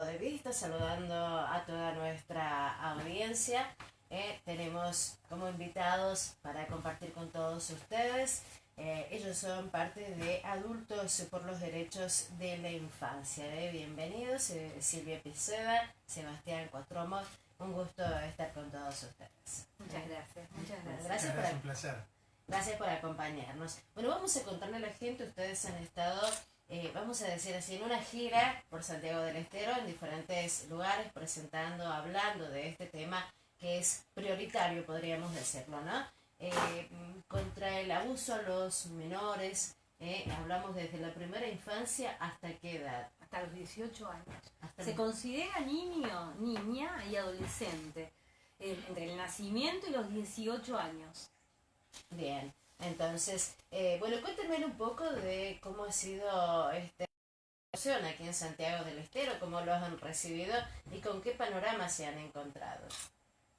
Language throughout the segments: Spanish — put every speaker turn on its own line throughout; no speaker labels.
De vista, saludando a toda nuestra audiencia. Tenemos como invitados para compartir con todos ustedes. Ellos son parte de Adultos por los Derechos de la Infancia. Bienvenidos, Silvia Piceda, Sebastián Cuatromo. Un gusto estar con todos ustedes.
Muchas gracias, muchas gracias.
Gracias
Un placer.
Gracias por acompañarnos. Bueno, vamos a contarle a la gente, ustedes han estado, vamos a decir así, en una gira por Santiago del Estero, en diferentes lugares, presentando, hablando de este tema que es prioritario, podríamos decirlo, ¿no? Contra el abuso a los menores, hablamos desde la primera infancia, ¿hasta qué edad?
Hasta los 18 años.
Hasta
Se considera niño, niña y adolescente entre el nacimiento y los 18 años.
Bien, entonces, bueno, cuéntenme un poco de cómo ha sido esta situación aquí en Santiago del Estero, cómo los han recibido y con qué panorama se han encontrado.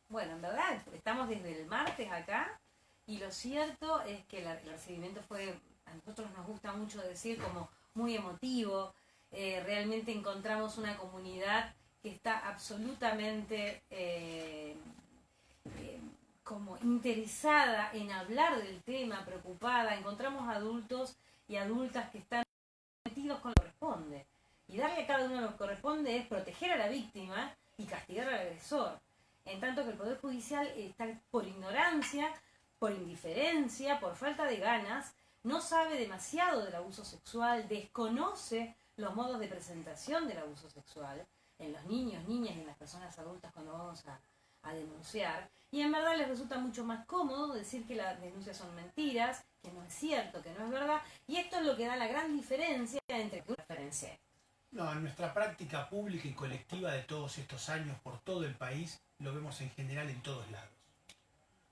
Bueno, en verdad, estamos desde el martes acá y lo cierto es que el recibimiento fue, a nosotros nos gusta mucho decir, como muy emotivo. Realmente encontramos una comunidad que está absolutamente como interesada en hablar del tema, preocupada. Encontramos adultos y adultas que están metidos con lo que corresponde. Y darle a cada uno lo que corresponde es proteger a la víctima y castigar al agresor. En tanto que el Poder Judicial está por ignorancia, por indiferencia, por falta de ganas, no sabe demasiado del abuso sexual, desconoce los modos de presentación del abuso sexual en los niños, niñas y en las personas adultas cuando vamos a denunciar, y en verdad les resulta mucho más cómodo decir que las denuncias son mentiras, que no es cierto, que no es verdad, y esto es lo que da la gran diferencia entre referencia.
No, en nuestra práctica pública y colectiva de todos estos años por todo el país, lo vemos en general en todos lados.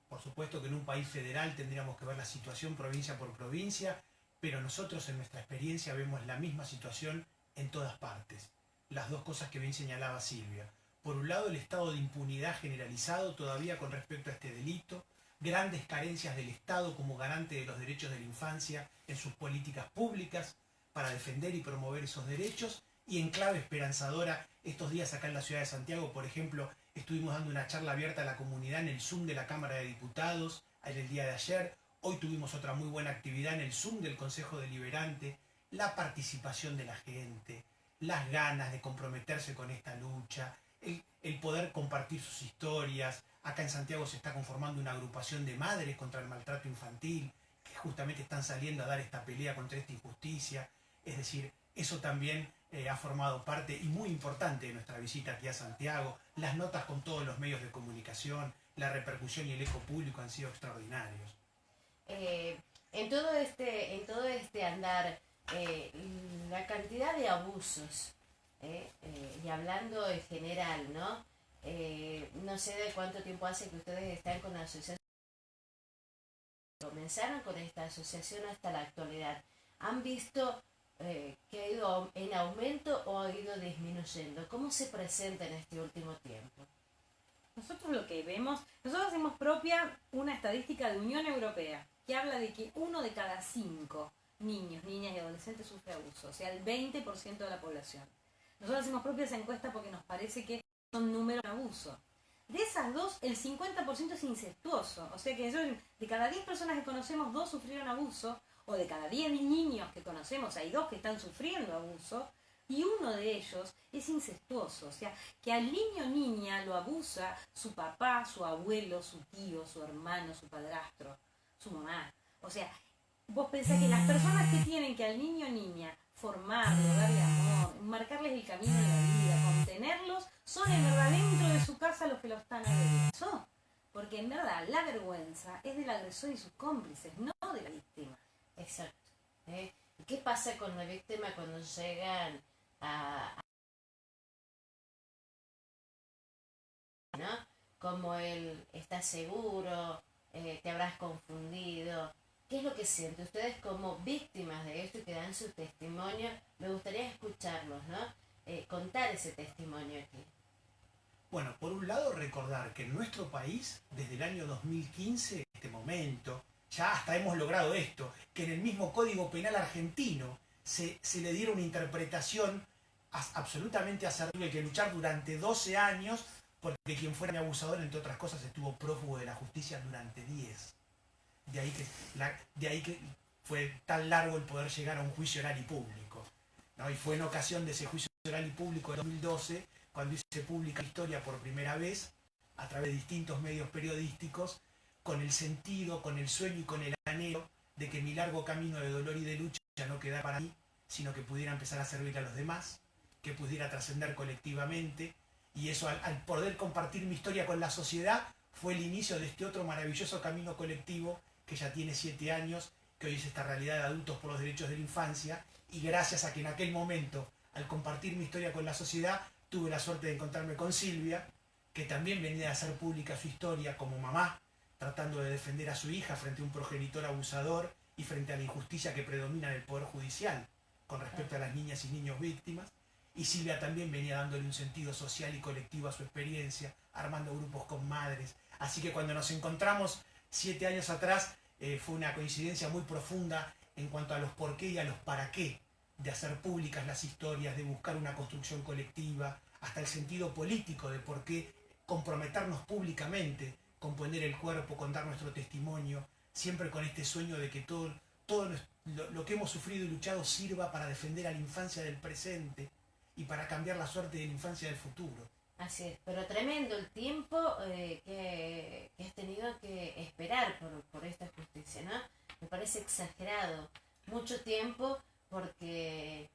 Por supuesto que en un país federal tendríamos que ver la situación provincia por provincia, pero nosotros en nuestra experiencia vemos la misma situación en todas partes. Las dos cosas que bien señalaba Silvia. Por un lado, el estado de impunidad generalizado todavía con respecto a este delito, grandes carencias del Estado como garante de los derechos de la infancia en sus políticas públicas para defender y promover esos derechos, y en clave esperanzadora, estos días acá en la ciudad de Santiago, por ejemplo, estuvimos dando una charla abierta a la comunidad en el Zoom de la Cámara de Diputados en el día de ayer. Hoy tuvimos otra muy buena actividad en el Zoom del Consejo Deliberante, la participación de la gente, las ganas de comprometerse con esta lucha, el poder compartir sus historias. Acá en Santiago se está conformando una agrupación de madres contra el maltrato infantil, que justamente están saliendo a dar esta pelea contra esta injusticia. Es decir, eso también ha formado parte y muy importante de nuestra visita aquí a Santiago. Las notas con todos los medios de comunicación, la repercusión y el eco público han sido extraordinarios.
En todo este andar, la cantidad de abusos, y hablando en general, ¿no? No sé de cuánto tiempo hace que ustedes están con la asociación. Comenzaron con esta asociación hasta la actualidad. ¿Han visto que ha ido en aumento o ha ido disminuyendo? ¿Cómo se presenta en este último tiempo?
Nosotros lo que vemos, nosotros hacemos propia una estadística de Unión Europea que habla de que 1 de cada 5 niños, niñas y adolescentes sufre abuso, o sea, el 20% de la población. Nosotros hacemos propias encuestas porque nos parece que son números de abuso. De esas dos, el 50% es incestuoso. O sea que de cada 10 personas que conocemos, 2 sufrieron abuso, o de cada 10 niños que conocemos, hay 2 que están sufriendo abuso, y uno de ellos es incestuoso. O sea, que al niño o niña lo abusa su papá, su abuelo, su tío, su hermano, su padrastro, su mamá. O sea, vos pensás que las personas que tienen que al niño o niña formarlo, darle amor, marcarles el camino de la vida, contenerlos, son en verdad dentro de su casa los que lo están agrediendo. Porque en verdad la vergüenza es del agresor y sus cómplices, no de la víctima.
Exacto. ¿Y qué pasa con la víctima cuando llegan ¿no? Como él está seguro, te habrás confundido? ¿Qué es lo que siente? Ustedes como víctimas de esto y que dan su testimonio, me gustaría escucharlos, ¿no? Contar ese testimonio aquí.
Bueno, por un lado recordar que en nuestro país, desde el año 2015, este momento, ya hasta hemos logrado esto, que en el mismo Código Penal argentino se le diera una interpretación absolutamente acertado. Tuve que luchar durante 12 años porque quien fuera mi abusador, entre otras cosas, estuvo prófugo de la justicia durante 10. De ahí que fue tan largo el poder llegar a un juicio oral y público, ¿no? Y fue en ocasión de ese juicio oral y público de 2012 cuando hice pública la historia por primera vez a través de distintos medios periodísticos, con el sentido, con el sueño y con el anhelo de que mi largo camino de dolor y de lucha no quedara para mí, sino que pudiera empezar a servir a los demás, que pudiera trascender colectivamente, y eso al poder compartir mi historia con la sociedad fue el inicio de este otro maravilloso camino colectivo que ya tiene 7 años, que hoy es esta realidad de adultos por los derechos de la infancia, y gracias a que en aquel momento, al compartir mi historia con la sociedad, tuve la suerte de encontrarme con Silvia, que también venía a hacer pública su historia como mamá, tratando de defender a su hija frente a un progenitor abusador y frente a la injusticia que predomina en el Poder Judicial con respecto a las niñas y niños víctimas. Y Silvia también venía dándole un sentido social y colectivo a su experiencia, armando grupos con madres. Así que cuando nos encontramos 7 años atrás, fue una coincidencia muy profunda en cuanto a los por qué y a los para qué de hacer públicas las historias, de buscar una construcción colectiva, hasta el sentido político de por qué comprometernos públicamente con poner el cuerpo, con dar nuestro testimonio, siempre con este sueño de que todo lo que hemos sufrido y luchado sirva para defender a la infancia del presente y para cambiar la suerte de la infancia del futuro.
Así es, pero tremendo el tiempo que has tenido que esperar por esta justicia, ¿no? Me parece exagerado, mucho tiempo, porque,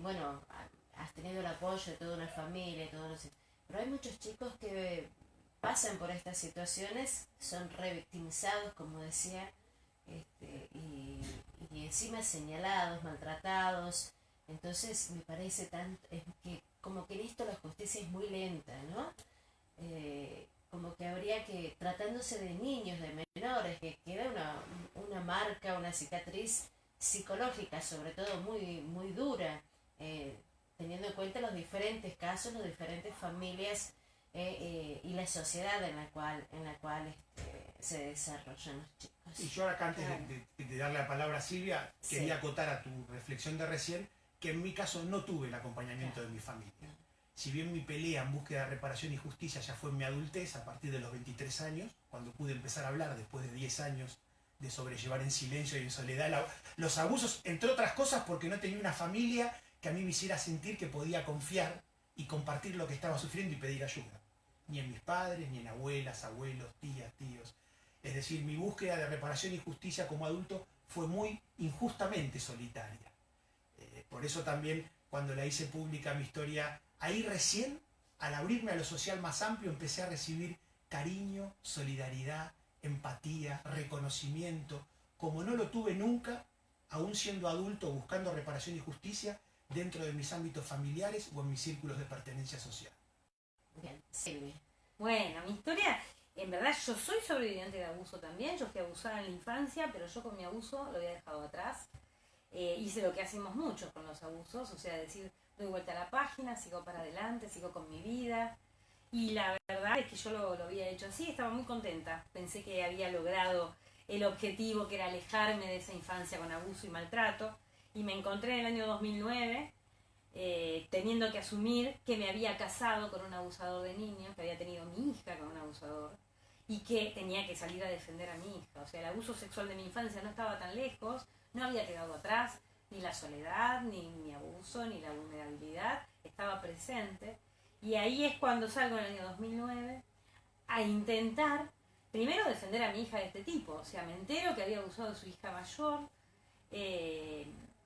bueno, has tenido el apoyo de toda una familia, pero hay muchos chicos que pasan por estas situaciones, son revictimizados, como decía, y encima señalados, maltratados. Entonces me parece que como que en esto la justicia es muy lenta, ¿no? Como que habría que, tratándose de niños, de menores, que queda una marca, una cicatriz psicológica, sobre todo muy, muy dura, teniendo en cuenta los diferentes casos, las diferentes familias y la sociedad en la cual se desarrollan los chicos.
Y yo acá, antes de darle la palabra a Silvia, quería acotar a tu reflexión de recién que en mi caso no tuve el acompañamiento de mi familia. Si bien mi pelea en búsqueda de reparación y justicia ya fue en mi adultez, a partir de los 23 años, cuando pude empezar a hablar después de 10 años de sobrellevar en silencio y en soledad los abusos, entre otras cosas porque no tenía una familia que a mí me hiciera sentir que podía confiar y compartir lo que estaba sufriendo y pedir ayuda. Ni en mis padres, ni en abuelas, abuelos, tías, tíos. Es decir, mi búsqueda de reparación y justicia como adulto fue muy injustamente solitaria. Por eso también, cuando la hice pública mi historia, ahí recién, al abrirme a lo social más amplio, empecé a recibir cariño, solidaridad, empatía, reconocimiento, como no lo tuve nunca, aún siendo adulto, buscando reparación y justicia dentro de mis ámbitos familiares o en mis círculos de pertenencia social.
Bien, Silvia.
Bueno, mi historia, en verdad yo soy sobreviviente de abuso también, yo fui abusada en la infancia, pero yo con mi abuso lo había dejado atrás. Hice lo que hacemos muchos con los abusos, o sea, decir, doy vuelta a la página, sigo para adelante, sigo con mi vida. Y la verdad es que yo lo había hecho así, estaba muy contenta. Pensé que había logrado el objetivo, que era alejarme de esa infancia con abuso y maltrato. Y me encontré en el año 2009 teniendo que asumir que me había casado con un abusador de niños, que había tenido mi hija con un abusador, y que tenía que salir a defender a mi hija. O sea, el abuso sexual de mi infancia no estaba tan lejos, no había quedado atrás, ni la soledad, ni mi abuso, ni la vulnerabilidad, estaba presente. Y ahí es cuando salgo en el año 2009 a intentar, primero, defender a mi hija de este tipo. O sea, me entero que había abusado de su hija mayor,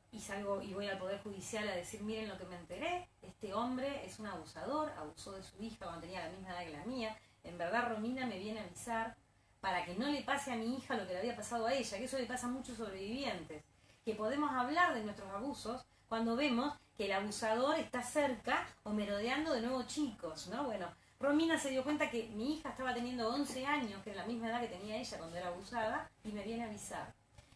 y salgo y voy al Poder Judicial a decir, miren lo que me enteré, este hombre es un abusador, abusó de su hija cuando tenía la misma edad que la mía. En verdad, Romina me viene a avisar para que no le pase a mi hija lo que le había pasado a ella, que eso le pasa a muchos sobrevivientes, que podemos hablar de nuestros abusos cuando vemos que el abusador está cerca o merodeando de nuevo chicos, ¿no? Bueno, Romina se dio cuenta que mi hija estaba teniendo 11 años, que era la misma edad que tenía ella cuando era abusada, y me viene a avisar.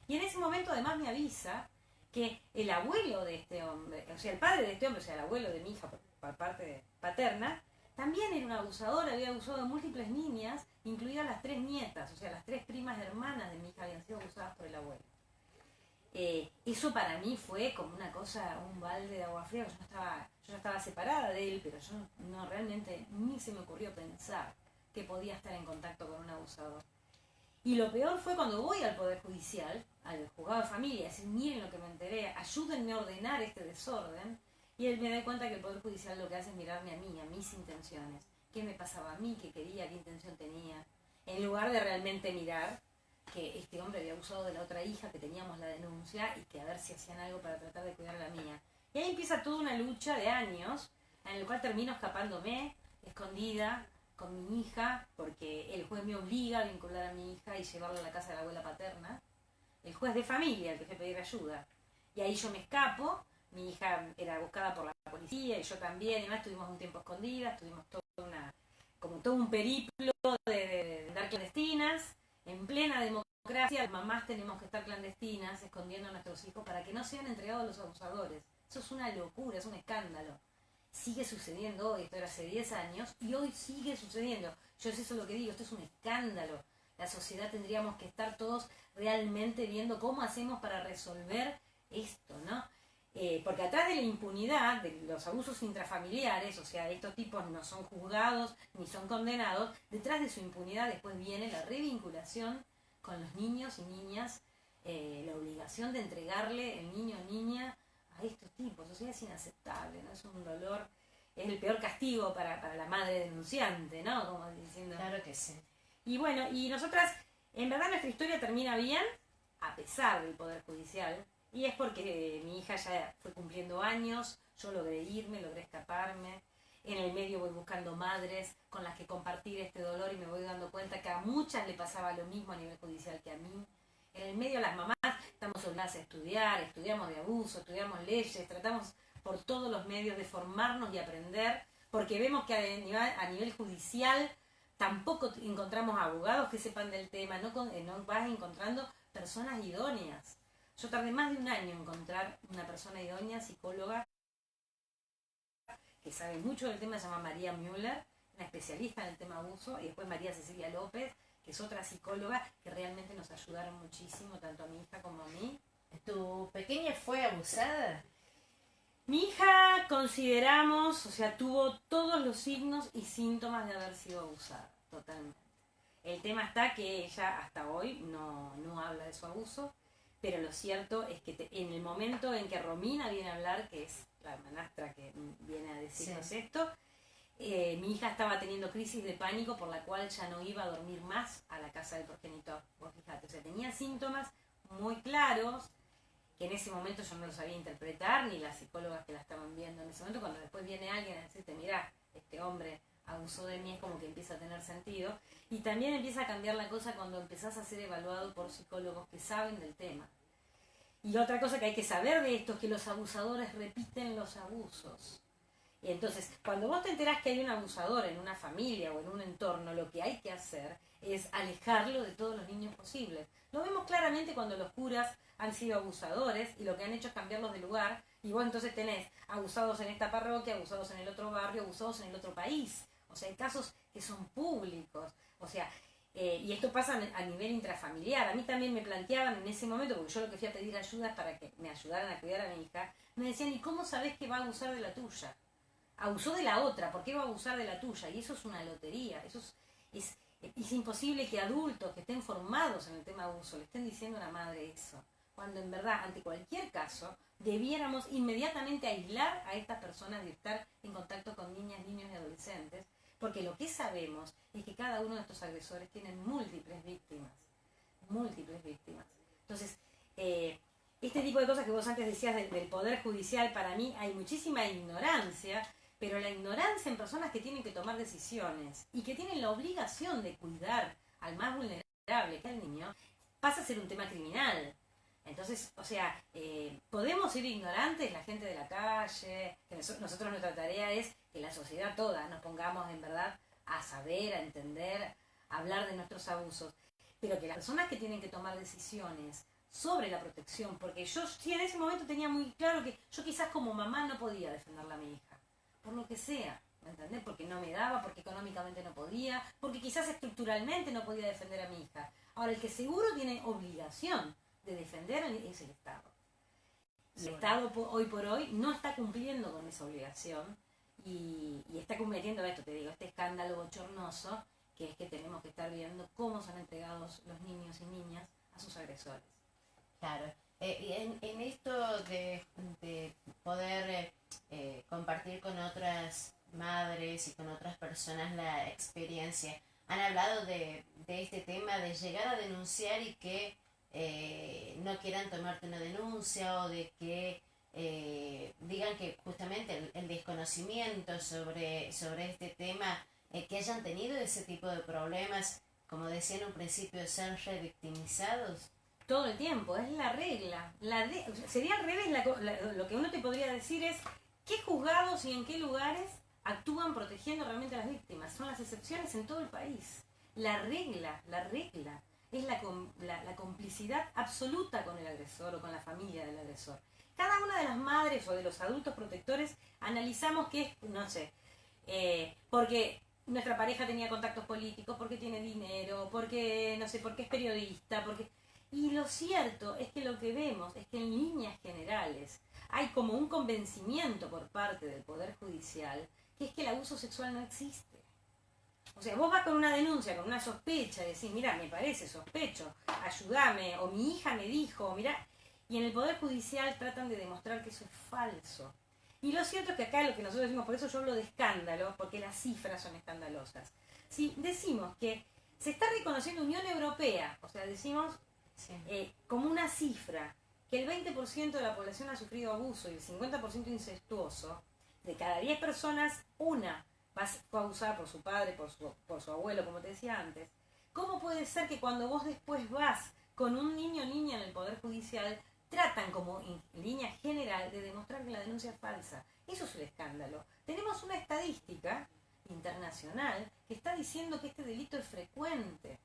Y en ese momento además me avisa que el abuelo de este hombre, o sea, el padre de este hombre, o sea, el abuelo de mi hija por parte paterna, también era un abusador, había abusado de múltiples niñas, incluidas las 3 nietas, o sea, las 3 primas hermanas de mi hija habían sido abusadas por el abuelo. Eso para mí fue como una cosa, un balde de agua fría. Yo ya estaba separada de él, pero yo no realmente ni se me ocurrió pensar que podía estar en contacto con un abusador. Y lo peor fue cuando voy al Poder Judicial, al juzgado de familia, decir, miren lo que me enteré, ayúdenme a ordenar este desorden. Y él me da cuenta que el Poder Judicial lo que hace es mirarme a mí, a mis intenciones. ¿Qué me pasaba a mí? ¿Qué quería? ¿Qué intención tenía? En lugar de realmente mirar que este hombre había abusado de la otra hija, que teníamos la denuncia, y que a ver si hacían algo para tratar de cuidar a la mía. Y ahí empieza toda una lucha de años, en la cual termino escapándome, escondida, con mi hija, porque el juez me obliga a vincular a mi hija y llevarla a la casa de la abuela paterna. El juez de familia, el que fue a pedir ayuda. Y ahí yo me escapo, mi hija era buscada por la policía, y yo también, y además estuvimos un tiempo escondidas, tuvimos todo un periplo de andar clandestinas, en plena democracia. Las mamás tenemos que estar clandestinas, escondiendo a nuestros hijos para que no sean entregados a los abusadores. Eso es una locura, es un escándalo. Sigue sucediendo hoy, esto era hace 10 años, y hoy sigue sucediendo. Yo eso es lo que digo, esto es un escándalo. La sociedad tendríamos que estar todos realmente viendo cómo hacemos para resolver esto, ¿no? Porque atrás de la impunidad, de los abusos intrafamiliares, o sea, estos tipos no son juzgados ni son condenados, detrás de su impunidad después viene la revinculación con los niños y niñas, la obligación de entregarle el niño o niña a estos tipos. O sea, es inaceptable, ¿no? Es un dolor, es el peor castigo para la madre denunciante, ¿no? Como diciendo.
Claro que sí.
Y bueno, y nosotras, en verdad nuestra historia termina bien, a pesar del Poder Judicial, y es porque mi hija ya fue cumpliendo años, yo logré irme, logré escaparme, en el medio voy buscando madres con las que compartir este dolor y me voy dando cuenta que a muchas le pasaba lo mismo a nivel judicial que a mí. En el medio las mamás estamos obligadas a estudiar, estudiamos de abuso, estudiamos leyes, tratamos por todos los medios de formarnos y aprender, porque vemos que a nivel judicial tampoco encontramos abogados que sepan del tema, no vas encontrando personas idóneas. Yo tardé más de un año en encontrar una persona idónea, psicóloga, que sabe mucho del tema, se llama María Müller, una especialista en el tema abuso, y después María Cecilia López, que es otra psicóloga, que realmente nos ayudaron muchísimo, tanto a mi hija como a mí.
¿Tu pequeña fue abusada?
Mi hija consideramos, o sea, tuvo todos los signos y síntomas de haber sido abusada, totalmente. El tema está que ella hasta hoy no habla de su abuso, pero lo cierto es que en el momento en que Romina viene a hablar, que es la hermanastra que viene a decirnos esto, mi hija estaba teniendo crisis de pánico por la cual ya no iba a dormir más a la casa del progenitor. Vos fijate, o sea, tenía síntomas muy claros, que en ese momento yo no lo sabía interpretar, ni las psicólogas que la estaban viendo en ese momento. Cuando después viene alguien a decirte, mirá, este hombre abusó de mí, es como que empieza a tener sentido. Y también empieza a cambiar la cosa cuando empezás a ser evaluado por psicólogos que saben del tema. Y otra cosa que hay que saber de esto es que los abusadores repiten los abusos. Y entonces, cuando vos te enterás que hay un abusador en una familia o en un entorno, lo que hay que hacer es alejarlo de todos los niños posibles. Lo vemos claramente cuando los curas han sido abusadores y lo que han hecho es cambiarlos de lugar, y vos entonces tenés abusados en esta parroquia, abusados en el otro barrio, abusados en el otro país. O sea, hay casos que son públicos. O sea, y esto pasa a nivel intrafamiliar. A mí también me planteaban en ese momento, porque yo lo que fui a pedir ayuda es para que me ayudaran a cuidar a mi hija, me decían, ¿y cómo sabés que va a abusar de la tuya? Abusó de la otra, ¿por qué va a abusar de la tuya? Y eso es una lotería. Eso es imposible que adultos que estén formados en el tema abuso le estén diciendo a una madre eso, cuando en verdad, ante cualquier caso, debiéramos inmediatamente aislar a estas personas de estar en contacto con niñas, niños y adolescentes, porque lo que sabemos es que cada uno de estos agresores tiene múltiples víctimas. Entonces, este tipo de cosas que vos antes decías del Poder Judicial, para mí hay muchísima ignorancia, pero la ignorancia en personas que tienen que tomar decisiones y que tienen la obligación de cuidar al más vulnerable, que es el niño, pasa a ser un tema criminal. Entonces, o sea, podemos ser ignorantes, la gente de la calle, que nosotros nuestra tarea es que la sociedad toda nos pongamos en verdad a saber, a entender, a hablar de nuestros abusos, pero que las personas que tienen que tomar decisiones sobre la protección, porque yo sí en ese momento tenía muy claro que yo quizás como mamá no podía defenderla a mi hija, por lo que sea, ¿me entendés? Porque no me daba, porque económicamente no podía, porque quizás estructuralmente no podía defender a mi hija. Ahora, el que seguro tiene obligación de defender es el Estado. El
Seguro.
Estado hoy por hoy no está cumpliendo con esa obligación y está cometiendo esto, te digo, este escándalo bochornoso, que es que tenemos que estar viendo cómo son entregados los niños y niñas a sus agresores.
Claro. Y en esto de poder compartir con otras madres y con otras personas la experiencia, han hablado de este tema de llegar a denunciar y que no quieran tomarte una denuncia o de que digan que justamente el desconocimiento sobre este tema, que hayan tenido ese tipo de problemas, como decía en un principio, ser revictimizados.
Todo el tiempo, es la regla. O sea, sería al revés, lo que uno te podría decir es qué juzgados y en qué lugares actúan protegiendo realmente a las víctimas. Son las excepciones en todo el país. La regla es la complicidad absoluta con el agresor o con la familia del agresor. Cada una de las madres o de los adultos protectores analizamos que es, no sé, porque nuestra pareja tenía contactos políticos, porque tiene dinero, porque, no sé, porque es periodista, porque... Y lo cierto es que lo que vemos es que en líneas generales hay como un convencimiento por parte del Poder Judicial que es que el abuso sexual no existe. O sea, vos vas con una denuncia, con una sospecha, y decís, mira, me parece sospecho, ayúdame, o mi hija me dijo, o mira, y en el Poder Judicial tratan de demostrar que eso es falso. Y lo cierto es que acá lo que nosotros decimos, por eso yo hablo de escándalo, porque las cifras son escandalosas. Si decimos que se está reconociendo Unión Europea, o sea, decimos
Sí.
como una cifra, que el 20% de la población ha sufrido abuso y el 50% incestuoso, de cada 10 personas, una fue abusada por su padre, por su abuelo, como te decía antes. ¿Cómo puede ser que cuando vos después vas con un niño o niña en el Poder Judicial, tratan como en línea general de demostrar que la denuncia es falsa? Eso es el escándalo. Tenemos una estadística internacional que está diciendo que este delito es frecuente.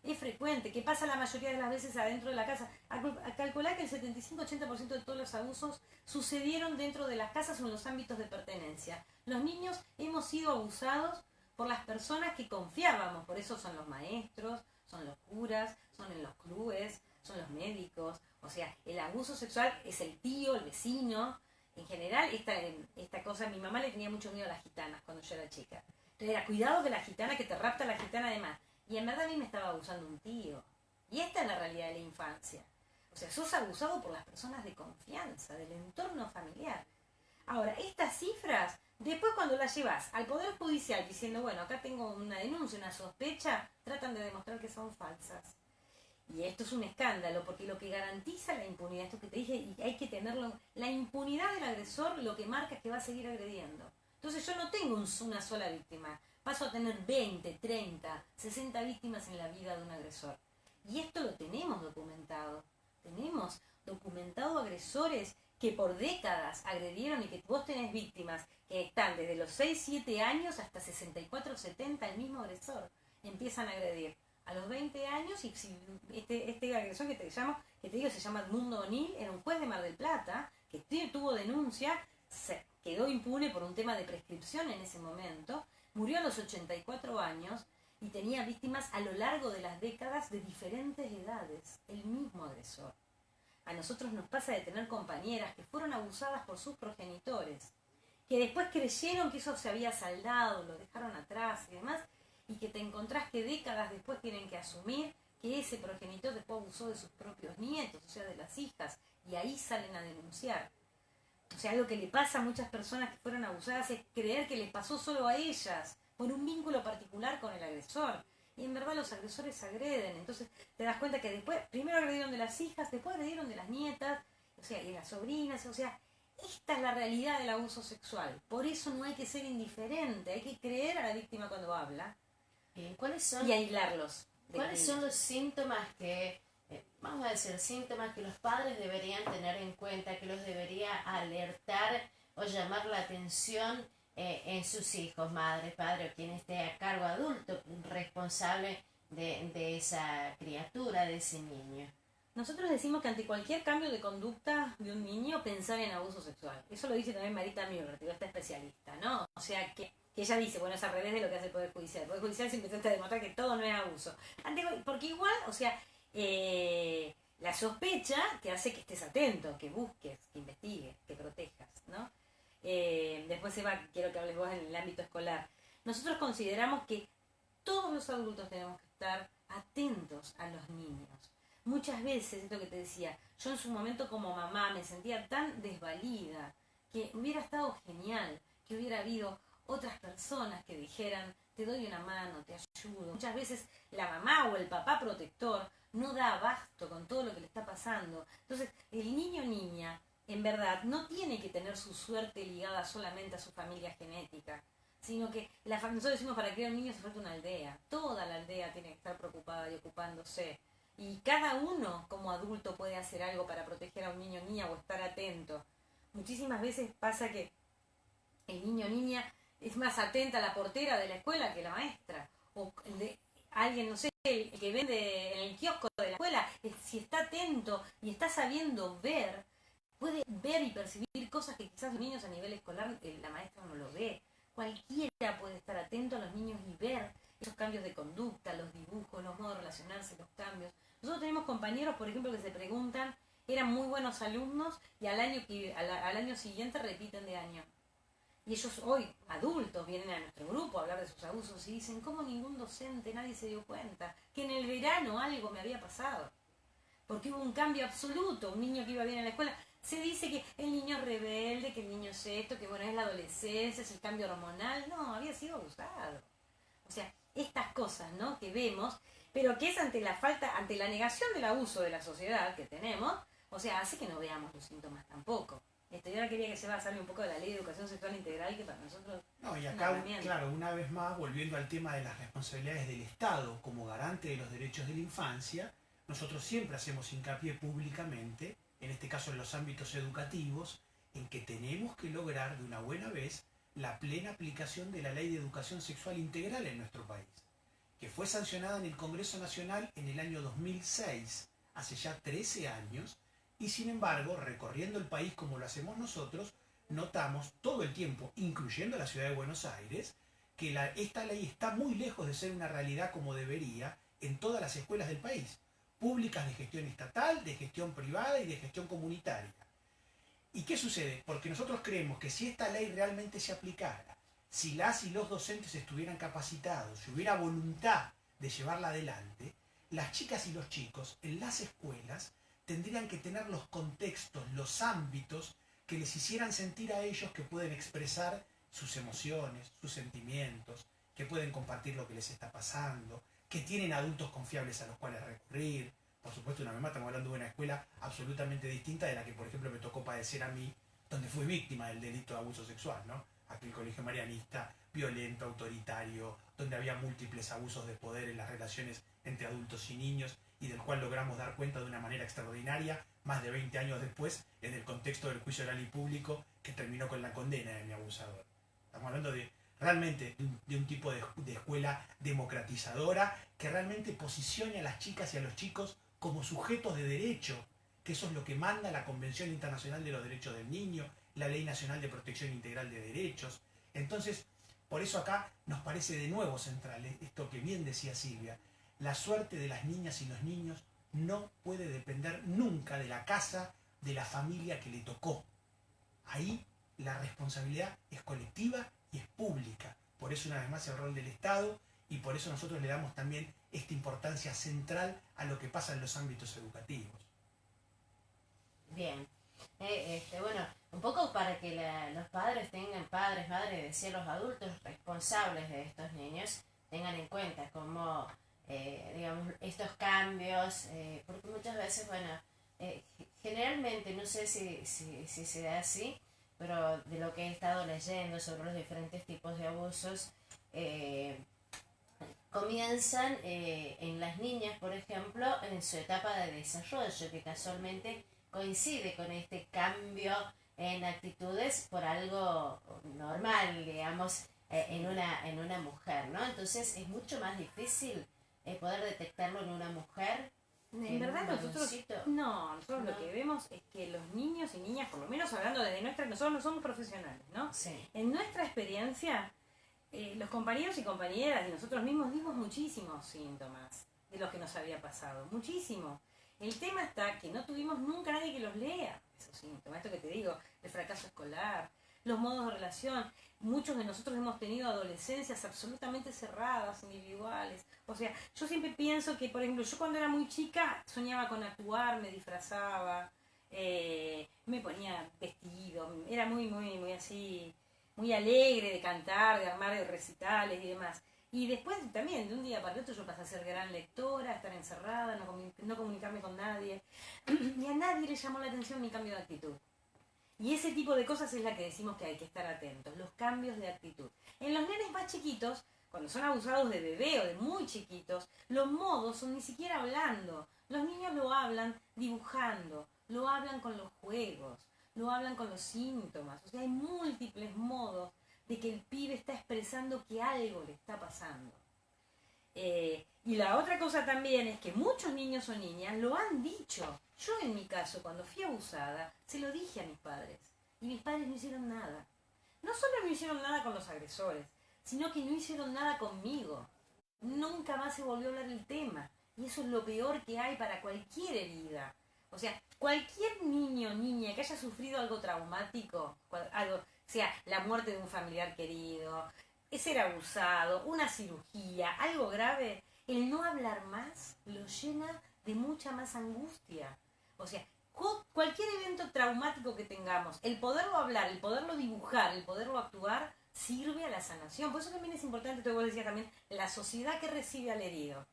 Es frecuente, que pasa la mayoría de las veces adentro de la casa. A calcular que el 75-80% de todos los abusos sucedieron dentro de las casas o en los ámbitos de pertenencia. Los niños hemos sido abusados por las personas que confiábamos, por eso son los maestros, son los curas, son en los clubes, son los médicos. O sea, el abuso sexual es el tío, el vecino. En general, esta cosa, mi mamá le tenía mucho miedo a las gitanas cuando yo era chica. Entonces era, cuidado que la gitana, que te rapta la gitana además. Y en verdad a mí me estaba abusando un tío. Y esta es la realidad de la infancia. O sea, sos abusado por las personas de confianza, del entorno familiar. Ahora, estas cifras, después cuando las llevas al Poder Judicial diciendo, bueno, acá tengo una denuncia, una sospecha, tratan de demostrar que son falsas. Y esto es un escándalo, porque lo que garantiza la impunidad, esto que te dije, y hay que tenerlo, la impunidad del agresor lo que marca es que va a seguir agrediendo. Entonces yo no tengo una sola víctima. Paso a tener 20, 30, 60 víctimas en la vida de un agresor. Y esto lo tenemos documentado. Tenemos documentado agresores que por décadas agredieron y que vos tenés víctimas que están desde los 6, 7 años hasta 64, 70, el mismo agresor. Empiezan a agredir a los 20 años y si este agresor que te digo se llama Edmundo O'Neill, era un juez de Mar del Plata que tuvo denuncia, se quedó impune por un tema de prescripción en ese momento. Murió a los 84 años y tenía víctimas a lo largo de las décadas de diferentes edades, el mismo agresor. A nosotros nos pasa de tener compañeras que fueron abusadas por sus progenitores, que después creyeron que eso se había saldado, lo dejaron atrás y demás, y que te encontrás que décadas después tienen que asumir que ese progenitor después abusó de sus propios nietos, o sea, de las hijas, y ahí salen a denunciar. O sea, algo que le pasa a muchas personas que fueron abusadas es creer que les pasó solo a ellas, por un vínculo particular con el agresor. Y en verdad los agresores agreden. Entonces te das cuenta que después, primero agredieron de las hijas, después agredieron de las nietas, o sea, y de las sobrinas. O sea, esta es la realidad del abuso sexual. Por eso no hay que ser indiferente, hay que creer a la víctima cuando habla.
¿Cuáles son,
y aislarlos.
¿Cuáles son los síntomas que... vamos a decir, síntomas que los padres deberían tener en cuenta, que los debería alertar o llamar la atención en sus hijos, madre, padre o quien esté a cargo, adulto, responsable de esa criatura, de ese niño?
Nosotros decimos que ante cualquier cambio de conducta de un niño, pensar en abuso sexual. Eso lo dice también Marita Müller, esta especialista, ¿no? O sea, que ella dice, bueno, es al revés de lo que hace el Poder Judicial. El Poder Judicial siempre trata de demostrar que todo no es abuso. Porque igual, o sea, la sospecha que hace que estés atento, que busques, que investigues, que protejas, ¿no? Después, Eva, quiero que hables vos en el ámbito escolar. Nosotros consideramos que todos los adultos tenemos que estar atentos a los niños. Muchas veces, esto que te decía, yo en su momento como mamá me sentía tan desvalida que hubiera estado genial que hubiera habido otras personas que dijeran, te doy una mano, te ayudo. Muchas veces la mamá o el papá protector no da abasto con todo lo que le está pasando. Entonces, el niño o niña, en verdad, no tiene que tener su suerte ligada solamente a su familia genética, sino que nosotros decimos, para criar un niño hace falta una aldea. Toda la aldea tiene que estar preocupada y ocupándose. Y cada uno como adulto puede hacer algo para proteger a un niño o niña o estar atento. Muchísimas veces pasa que el niño o niña es más atenta a la portera de la escuela que la maestra. O alguien, no sé, el que vende en el kiosco de la escuela, si está atento y está sabiendo ver, puede ver y percibir cosas que quizás los niños a nivel escolar, la maestra no lo ve. Cualquiera puede estar atento a los niños y ver esos cambios de conducta, los dibujos, los modos de relacionarse, los cambios. Nosotros tenemos compañeros, por ejemplo, que se preguntan, eran muy buenos alumnos y al año siguiente repiten de año. Y ellos hoy, adultos, vienen a nuestro grupo a hablar de sus abusos y dicen, ¿cómo ningún docente, nadie se dio cuenta? Que en el verano algo me había pasado. Porque hubo un cambio absoluto, un niño que iba bien en la escuela. Se dice que el niño es rebelde, que el niño es esto, que bueno, es la adolescencia, es el cambio hormonal. No, había sido abusado. O sea, estas cosas, ¿no?, que vemos, pero que es ante la negación del abuso de la sociedad que tenemos, o sea, hace que no veamos los síntomas tampoco. Yo ahora quería que se va a salir un poco de la ley de educación sexual integral, que para nosotros...
No, y acá, claro, una vez más, volviendo al tema de las responsabilidades del Estado como garante de los derechos de la infancia, nosotros siempre hacemos hincapié públicamente, en este caso en los ámbitos educativos, en que tenemos que lograr de una buena vez la plena aplicación de la Ley de Educación Sexual Integral en nuestro país, que fue sancionada en el Congreso Nacional en el año 2006, hace ya 13 años, y sin embargo, recorriendo el país como lo hacemos nosotros, notamos todo el tiempo, incluyendo la ciudad de Buenos Aires, que esta ley está muy lejos de ser una realidad como debería en todas las escuelas del país, públicas de gestión estatal, de gestión privada y de gestión comunitaria. ¿Y qué sucede? Porque nosotros creemos que si esta ley realmente se aplicara, si las y los docentes estuvieran capacitados, si hubiera voluntad de llevarla adelante, las chicas y los chicos en las escuelas tendrían que tener los contextos, los ámbitos que les hicieran sentir a ellos que pueden expresar sus emociones, sus sentimientos, que pueden compartir lo que les está pasando, que tienen adultos confiables a los cuales recurrir. Por supuesto, una vez más estamos hablando de una escuela absolutamente distinta de la que, por ejemplo, me tocó padecer a mí, donde fui víctima del delito de abuso sexual, ¿no? Aquel colegio marianista, violento, autoritario, donde había múltiples abusos de poder en las relaciones entre adultos y niños, y del cual logramos dar cuenta de una manera extraordinaria, más de 20 años después, en el contexto del juicio oral y público que terminó con la condena de mi abusador. Estamos hablando de realmente de un tipo de escuela democratizadora que realmente posicione a las chicas y a los chicos como sujetos de derecho, que eso es lo que manda la Convención Internacional de los Derechos del Niño, la Ley Nacional de Protección Integral de Derechos. Entonces, por eso acá nos parece de nuevo central esto que bien decía Silvia: la suerte de las niñas y los niños no puede depender nunca de la casa, de la familia que le tocó. Ahí la responsabilidad es colectiva y es pública. Por eso, una vez más, el rol del Estado, y por eso nosotros le damos también esta importancia central a lo que pasa en los ámbitos educativos.
Bien. Bueno, un poco para que los padres tengan, madres, decir, los adultos responsables de estos niños, tengan en cuenta cómo, digamos, estos cambios, porque muchas veces, bueno, generalmente, no sé si se da así, pero de lo que he estado leyendo sobre los diferentes tipos de abusos, comienzan en las niñas, por ejemplo, en su etapa de desarrollo, que casualmente coincide con este cambio en actitudes por algo normal, digamos, en una mujer, ¿no? Entonces es mucho más difícil poder detectarlo en una mujer.
En verdad nosotros no. Lo que vemos es que los niños y niñas, por lo menos hablando desde nosotros no somos profesionales, ¿no?
Sí.
En nuestra experiencia, los compañeros y compañeras y nosotros mismos dimos muchísimos síntomas de lo que nos había pasado, muchísimo. El tema está que no tuvimos nunca nadie que los lea. Esos síntomas, esto que te digo, el fracaso escolar, los modos de relación. Muchos de nosotros hemos tenido adolescencias absolutamente cerradas, individuales. O sea, yo siempre pienso que, por ejemplo, yo cuando era muy chica soñaba con actuar, me disfrazaba, me ponía vestido, era muy así, muy alegre de cantar, de armar recitales y demás. Y después también, de un día para el otro, yo pasé a ser gran lectora, a estar encerrada, no comunicarme con nadie. Y a nadie le llamó la atención mi cambio de actitud. Y ese tipo de cosas es la que decimos que hay que estar atentos, los cambios de actitud. En los nenes más chiquitos, cuando son abusados de bebé o de muy chiquitos, los modos son ni siquiera hablando. Los niños lo hablan dibujando, lo hablan con los juegos, lo hablan con los síntomas. O sea, hay múltiples modos de que el pibe está expresando que algo le está pasando. Y la otra cosa también es que muchos niños o niñas lo han dicho. Yo en mi caso, cuando fui abusada, se lo dije a mis padres. Y mis padres no hicieron nada. No solo no hicieron nada con los agresores, sino que no hicieron nada conmigo. Nunca más se volvió a hablar el tema. Y eso es lo peor que hay para cualquier herida. O sea, cualquier niño o niña que haya sufrido algo traumático, algo, sea la muerte de un familiar querido, ser abusado, una cirugía, algo grave, el no hablar más lo llena de mucha más angustia. O sea, cualquier evento traumático que tengamos, el poderlo hablar, el poderlo dibujar, el poderlo actuar, sirve a la sanación. Por eso también es importante, tú vos decías también, la sociedad que recibe al herido.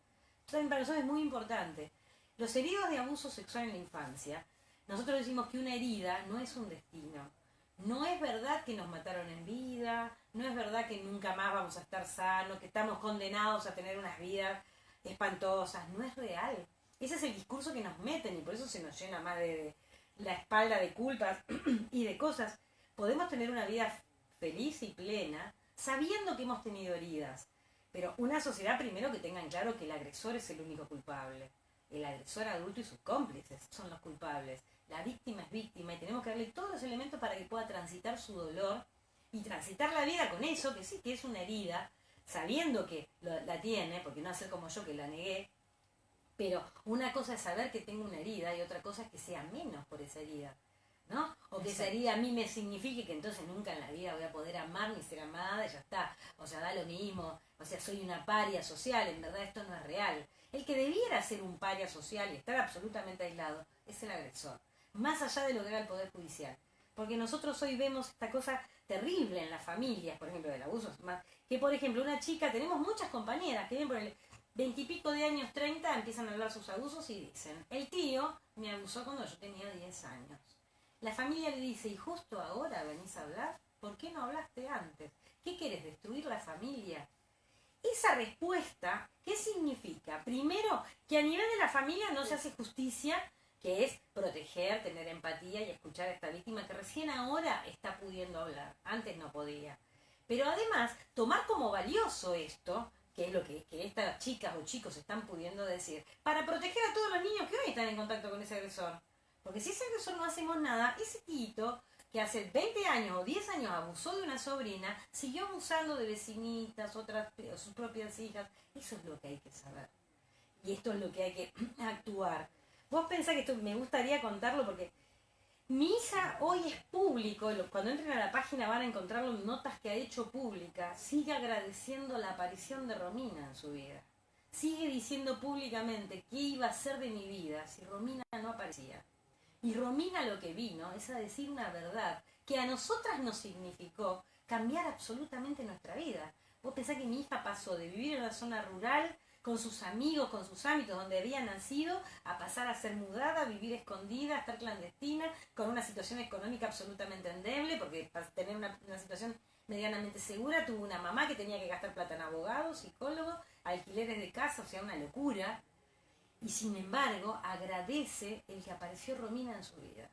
Entonces, para nosotros es muy importante. Los heridos de abuso sexual en la infancia, nosotros decimos que una herida no es un destino. No es verdad que nos mataron en vida, no es verdad que nunca más vamos a estar sanos, que estamos condenados a tener unas vidas espantosas. No es real. Ese es el discurso que nos meten y por eso se nos llena más de la espalda de culpas y de cosas. Podemos tener una vida feliz y plena sabiendo que hemos tenido heridas. Pero una sociedad primero que tengan claro que el agresor es el único culpable. El agresor adulto y sus cómplices son los culpables. La víctima es víctima y tenemos que darle todos los elementos para que pueda transitar su dolor y transitar la vida con eso, que sí que es una herida, sabiendo que la tiene, porque no hacer como yo que la negué, pero una cosa es saber que tengo una herida y otra cosa es que sea menos por esa herida, ¿no? O que esa herida a mí me signifique que entonces nunca en la vida voy a poder amar ni ser amada y ya está. O sea, da lo mismo, o sea, soy una paria social, en verdad esto no es real. El que debiera ser un paria social y estar absolutamente aislado es el agresor, más allá de lo que haga el Poder Judicial. Porque nosotros hoy vemos esta cosa terrible en las familias, por ejemplo, del abuso, que por ejemplo una chica, tenemos muchas compañeras que ven por el 20 y pico de años, 30, empiezan a hablar sus abusos y dicen, el tío me abusó cuando yo tenía 10 años. La familia le dice, ¿y justo ahora venís a hablar? ¿Por qué no hablaste antes? ¿Qué querés, destruir la familia? Esa respuesta, ¿qué significa? Primero, que a nivel de la familia no se hace justicia, que es proteger, tener empatía y escuchar a esta víctima que recién ahora está pudiendo hablar, antes no podía. Pero además, tomar como valioso esto, que es lo que estas chicas o chicos están pudiendo decir, para proteger a todos los niños que hoy están en contacto con ese agresor. Porque si ese agresor no hacemos nada, ese tito que hace 20 años o 10 años abusó de una sobrina, siguió abusando de vecinitas, otras, sus propias hijas. Eso es lo que hay que saber. Y esto es lo que hay que actuar. Vos pensás que esto me gustaría contarlo porque mi hija hoy es público, cuando entren a la página van a encontrarlo en notas que ha hecho pública, sigue agradeciendo la aparición de Romina en su vida. Sigue diciendo públicamente qué iba a ser de mi vida si Romina no aparecía. Y Romina lo que vino es a decir una verdad que a nosotras nos significó cambiar absolutamente nuestra vida. Vos pensás que mi hija pasó de vivir en una zona rural con sus amigos, con sus ámbitos donde había nacido, a pasar a ser mudada, a vivir escondida, a estar clandestina, con una situación económica absolutamente endeble, porque para tener una situación medianamente segura tuvo una mamá que tenía que gastar plata en abogados, psicólogos, alquileres de casa, o sea, una locura. Y sin embargo, agradece el que apareció Romina en su vida.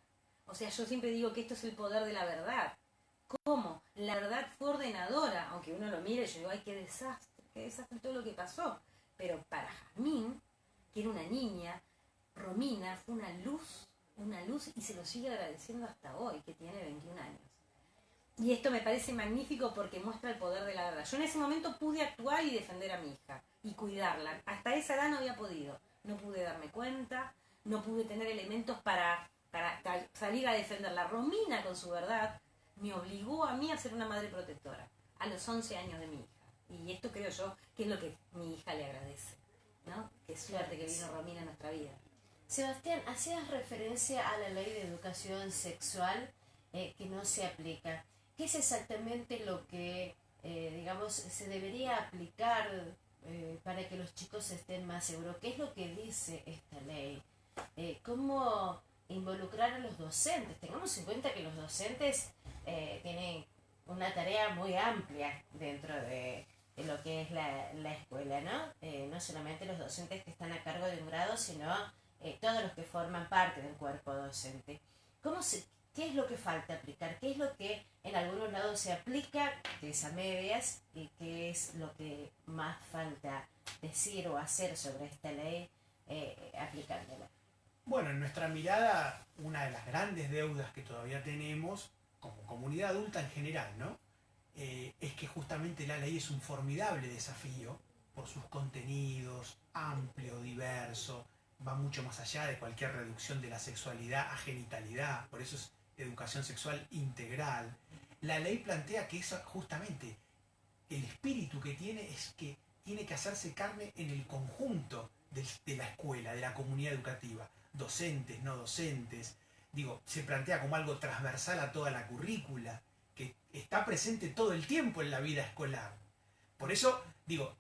O sea, yo siempre digo que esto es el poder de la verdad. ¿Cómo? La verdad fue ordenadora, aunque uno lo mire y yo digo, ay, qué desastre todo lo que pasó. Pero para Jazmín, que era una niña, Romina fue una luz y se lo sigue agradeciendo hasta hoy, que tiene 21 años. Y esto me parece magnífico porque muestra el poder de la verdad. Yo en ese momento pude actuar y defender a mi hija y cuidarla. Hasta esa edad no había podido. No pude darme cuenta, no pude tener elementos para salir a defenderla. Romina, con su verdad, me obligó a mí a ser una madre protectora a los 11 años de mi hija. Y esto creo yo que es lo que mi hija le agradece, ¿no? Qué suerte que vino Romina a nuestra vida.
Sebastián, hacías referencia a la ley de educación sexual que no se aplica. ¿Qué es exactamente lo que, digamos, se debería aplicar para que los chicos estén más seguros? ¿Qué es lo que dice esta ley? ¿Cómo involucrar a los docentes? Tengamos en cuenta que los docentes tienen una tarea muy amplia dentro de lo que es la escuela, ¿no? No solamente los docentes que están a cargo de un grado, sino todos los que forman parte del cuerpo docente. ¿Qué es lo que falta aplicar? ¿Qué es lo que en algunos lados se aplica, que es a medias, y qué es lo que más falta decir o hacer sobre esta ley aplicándola?
Bueno, en nuestra mirada, una de las grandes deudas que todavía tenemos, como comunidad adulta en general, ¿no? Es que justamente la ley es un formidable desafío por sus contenidos, amplio, diverso, va mucho más allá de cualquier reducción de la sexualidad a genitalidad, por eso es educación sexual integral. La ley plantea que eso justamente, el espíritu que tiene es que tiene que hacerse carne en el conjunto de la escuela, de la comunidad educativa, docentes, no docentes. Digo, se plantea como algo transversal a toda la currícula, que está presente todo el tiempo en la vida escolar. Por eso, digo,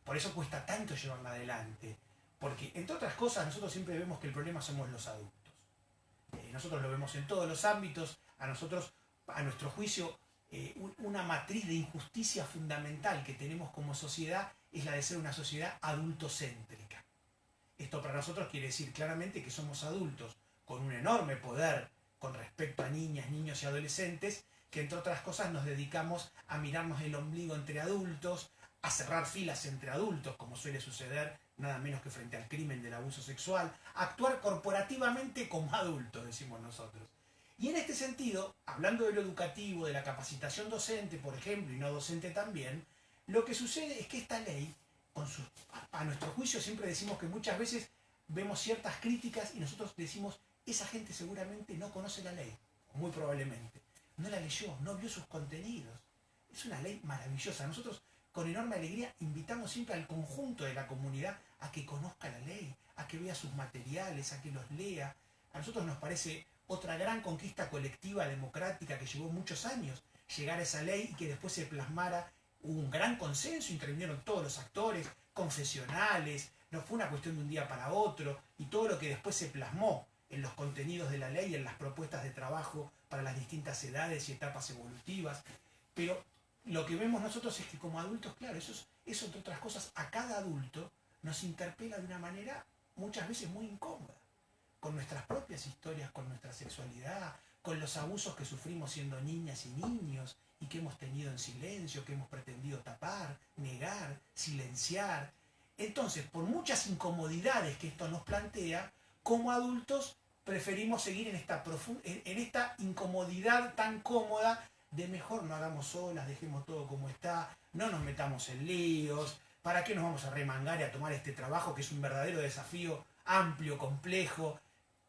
por eso cuesta tanto llevarla adelante. Porque, entre otras cosas, nosotros siempre vemos que el problema somos los adultos. Nosotros lo vemos en todos los ámbitos. A nuestro juicio, una matriz de injusticia fundamental que tenemos como sociedad es la de ser una sociedad adultocéntrica. Esto para nosotros quiere decir claramente que somos adultos con un enorme poder con respecto a niñas, niños y adolescentes, que entre otras cosas nos dedicamos a mirarnos el ombligo entre adultos, a cerrar filas entre adultos, como suele suceder nada menos que frente al crimen del abuso sexual, a actuar corporativamente como adultos, decimos nosotros. Y en este sentido, hablando de lo educativo, de la capacitación docente, por ejemplo, y no docente también, lo que sucede es que esta ley, a nuestro juicio siempre decimos que muchas veces vemos ciertas críticas y nosotros decimos, esa gente seguramente no conoce la ley, muy probablemente. No la leyó, no vio sus contenidos. Es una ley maravillosa. Nosotros con enorme alegría invitamos siempre al conjunto de la comunidad a que conozca la ley, a que vea sus materiales, a que los lea. A nosotros nos parece otra gran conquista colectiva democrática que llevó muchos años llegar a esa ley y que después se plasmara. Hubo un gran consenso, intervinieron todos los actores, confesionales, no fue una cuestión de un día para otro, y todo lo que después se plasmó en los contenidos de la ley, en las propuestas de trabajo para las distintas edades y etapas evolutivas. Pero lo que vemos nosotros es que como adultos, claro, eso entre otras cosas, a cada adulto nos interpela de una manera muchas veces muy incómoda, con nuestras propias historias, con nuestra sexualidad, con los abusos que sufrimos siendo niñas y niños y que hemos tenido en silencio, que hemos pretendido tapar, negar, silenciar. Entonces, por muchas incomodidades que esto nos plantea, como adultos preferimos seguir en esta incomodidad tan cómoda de mejor no hagamos solas, dejemos todo como está, no nos metamos en líos, ¿para qué nos vamos a remangar y a tomar este trabajo que es un verdadero desafío amplio, complejo?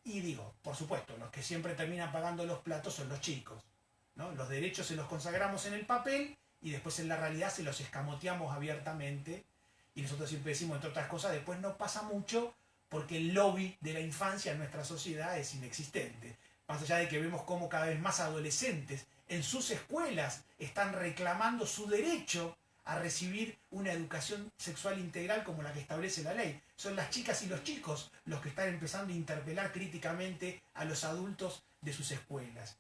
Y digo, por supuesto, los que siempre terminan pagando los platos son los chicos, ¿no? Los derechos se los consagramos en el papel y después en la realidad se los escamoteamos abiertamente y nosotros siempre decimos, entre otras cosas, después no pasa mucho porque el lobby de la infancia en nuestra sociedad es inexistente. Más allá de que vemos cómo cada vez más adolescentes en sus escuelas están reclamando su derecho a recibir una educación sexual integral como la que establece la ley. Son las chicas y los chicos los que están empezando a interpelar críticamente a los adultos de sus escuelas.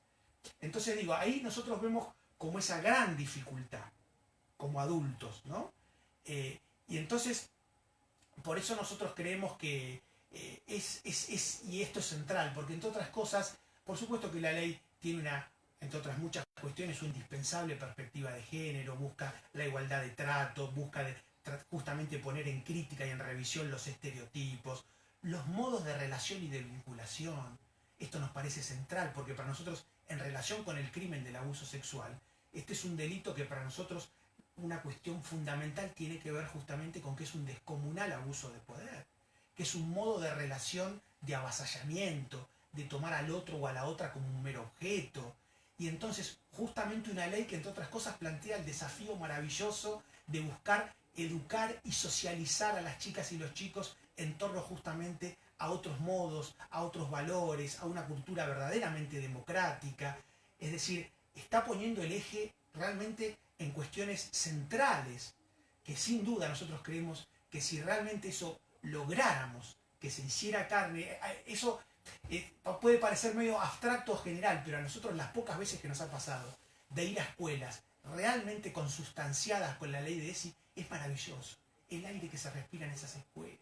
Entonces digo, ahí nosotros vemos como esa gran dificultad como adultos, ¿no? Y entonces, por eso nosotros creemos que y esto es central, porque entre otras cosas, por supuesto que la ley tiene entre otras muchas cuestiones, una indispensable perspectiva de género, busca la igualdad de trato, busca justamente poner en crítica y en revisión los estereotipos, los modos de relación y de vinculación. Esto nos parece central, porque para nosotros, en relación con el crimen del abuso sexual, este es un delito que para nosotros una cuestión fundamental tiene que ver justamente con que es un descomunal abuso de poder, que es un modo de relación de avasallamiento, de tomar al otro o a la otra como un mero objeto. Y entonces justamente una ley que entre otras cosas plantea el desafío maravilloso de buscar educar y socializar a las chicas y los chicos en torno justamente a otros modos, a otros valores, a una cultura verdaderamente democrática. Es decir, está poniendo el eje realmente en cuestiones centrales, que sin duda nosotros creemos que si realmente eso lográramos, que se hiciera carne, eso puede parecer medio abstracto o general, pero a nosotros las pocas veces que nos ha pasado de ir a escuelas realmente consustanciadas con la ley de ESI, es maravilloso. El aire que se respira en esas escuelas,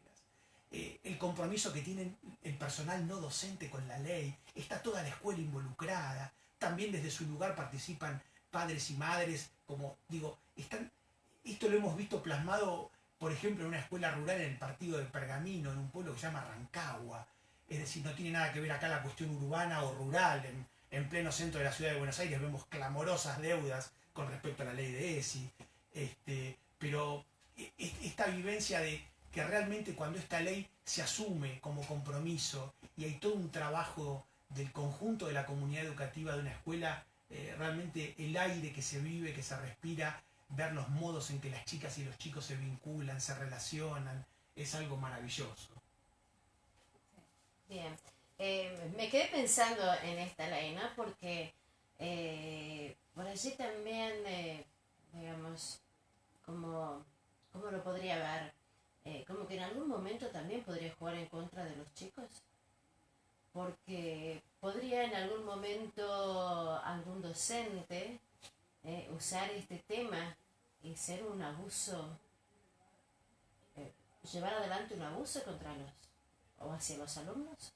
el compromiso que tienen el personal no docente con la ley, está toda la escuela involucrada, también desde su lugar participan padres y madres, como digo, esto lo hemos visto plasmado, por ejemplo, en una escuela rural en el partido de Pergamino, en un pueblo que se llama Rancagua. Es decir, no tiene nada que ver acá la cuestión urbana o rural. En pleno centro de la ciudad de Buenos Aires vemos clamorosas deudas con respecto a la ley de ESI. Pero esta vivencia de que realmente cuando esta ley se asume como compromiso y hay todo un trabajo del conjunto de la comunidad educativa de una escuela, realmente el aire que se vive, que se respira, ver los modos en que las chicas y los chicos se vinculan, se relacionan, es algo maravilloso.
Bien, me quedé pensando en esta ley, ¿no? Porque por allí también, digamos, ¿cómo lo podría ver? Como que en algún momento también podría jugar en contra de los chicos. Porque podría en algún momento algún docente usar este tema y ser un abuso, llevar adelante un abuso contra los o hacia los alumnos.